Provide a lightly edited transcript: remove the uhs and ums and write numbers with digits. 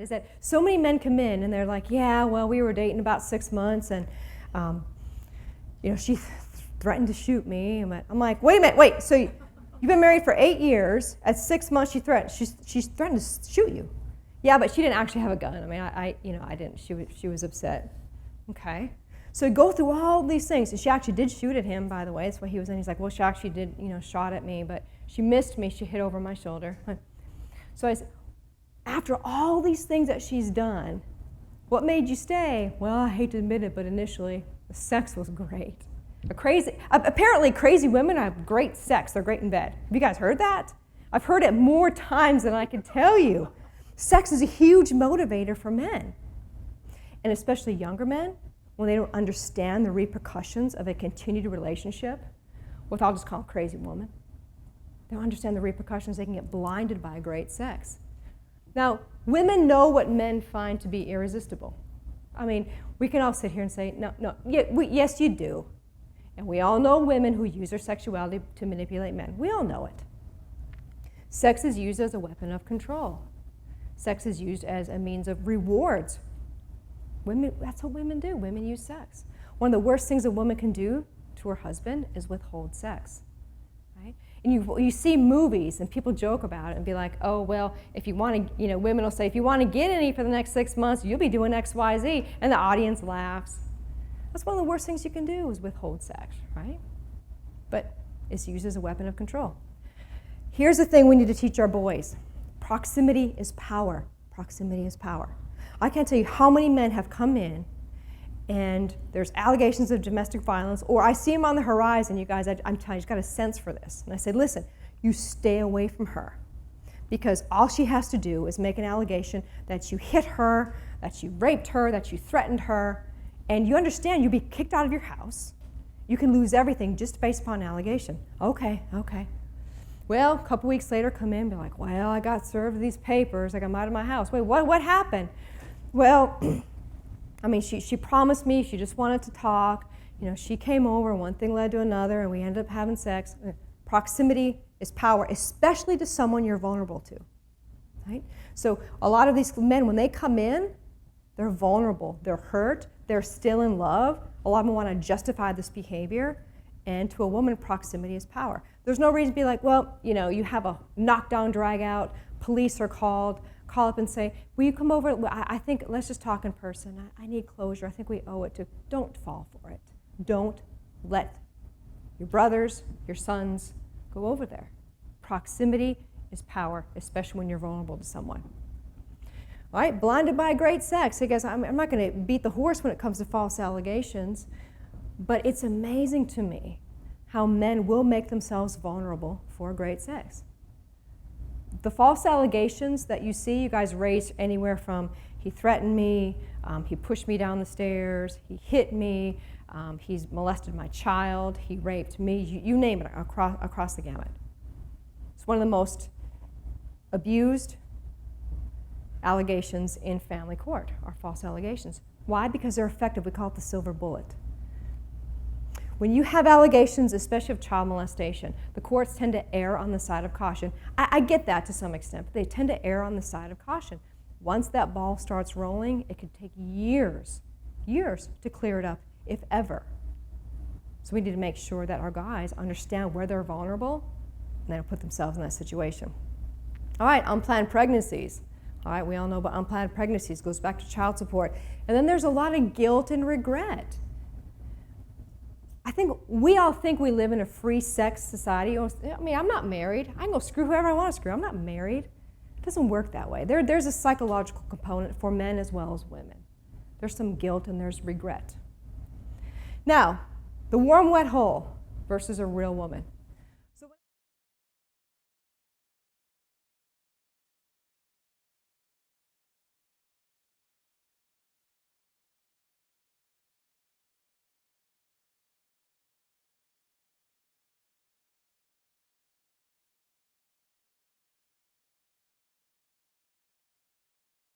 is that so many men come in and they're like, yeah, well, we were dating about 6 months and, she threatened to shoot me. I'm like, wait a minute, so you've been married for 8 years. At 6 months, she's threatened to shoot you. Yeah, but she didn't actually have a gun. I mean, I didn't. She was upset. Okay. So we go through all these things. And she actually did shoot at him, by the way. That's what he was in. He's like, well, she actually did, shot at me, but she missed me. She hit over my shoulder. So I said, after all these things that she's done, what made you stay? Well, I hate to admit it, but initially, the sex was great. Apparently, crazy women have great sex. They're great in bed. Have you guys heard that? I've heard it more times than I can tell you. Sex is a huge motivator for men, and especially younger men, when they don't understand the repercussions of a continued relationship with, I'll just call them crazy woman. They don't understand the repercussions. They can get blinded by great sex. Now, women know what men find to be irresistible. I mean, we can all sit here and say, no, yes, you do. And we all know women who use their sexuality to manipulate men. We all know it. Sex is used as a weapon of control. Sex is used as a means of rewards. Women, that's what women do. Women use sex. One of the worst things a woman can do to her husband is withhold sex. Right? And you see movies and people joke about it and be like, oh, well, if you want to, women will say, if you want to get any for the next 6 months, you'll be doing X, Y, Z. And the audience laughs. That's one of the worst things you can do is withhold sex, right? But it's used as a weapon of control. Here's the thing we need to teach our boys. Proximity is power. Proximity is power. I can't tell you how many men have come in and there's allegations of domestic violence, or I see them on the horizon, you guys, I'm telling you, you've got a sense for this. And I say, listen, you stay away from her because all she has to do is make an allegation that you hit her, that you raped her, that you threatened her, and you understand you'll be kicked out of your house. You can lose everything just based upon an allegation. Okay. Well, a couple weeks later, come in and be like, well, I got served these papers, like I'm out of my house. Wait, what happened? Well, I mean, she promised me, she just wanted to talk. She came over, one thing led to another, and we ended up having sex. Proximity is power, especially to someone you're vulnerable to, right? So a lot of these men, when they come in, they're vulnerable, they're hurt, they're still in love. A lot of them want to justify this behavior, and to a woman, proximity is power. There's no reason to be like, well, you have a knockdown, drag out, police are called, call up and say, will you come over? I think, let's just talk in person. I need closure. I think we owe it to. Don't fall for it. Don't let your brothers, your sons go over there. Proximity is power, especially when you're vulnerable to someone. All right, blinded by great sex. I guess I'm not going to beat the horse when it comes to false allegations, but it's amazing to me how men will make themselves vulnerable for great sex. The false allegations that you see, you guys raise anywhere from he threatened me, he pushed me down the stairs, he hit me, he's molested my child, he raped me, you name it, across the gamut. It's one of the most abused allegations in family court, are false allegations. Why? Because they're effective. We call it the silver bullet. When you have allegations, especially of child molestation, the courts tend to err on the side of caution. I get that to some extent, but they tend to err on the side of caution. Once that ball starts rolling, it could take years to clear it up, if ever. So we need to make sure that our guys understand where they're vulnerable and then put themselves in that situation. All right, unplanned pregnancies. All right, we all know about unplanned pregnancies. It goes back to child support. And then there's a lot of guilt and regret. I think we all think we live in a free sex society. I mean, I'm not married. I can go screw whoever I want to screw. I'm not married. It doesn't work that way. There's a psychological component for men as well as women. There's some guilt and there's regret. Now, the warm, wet hole versus a real woman.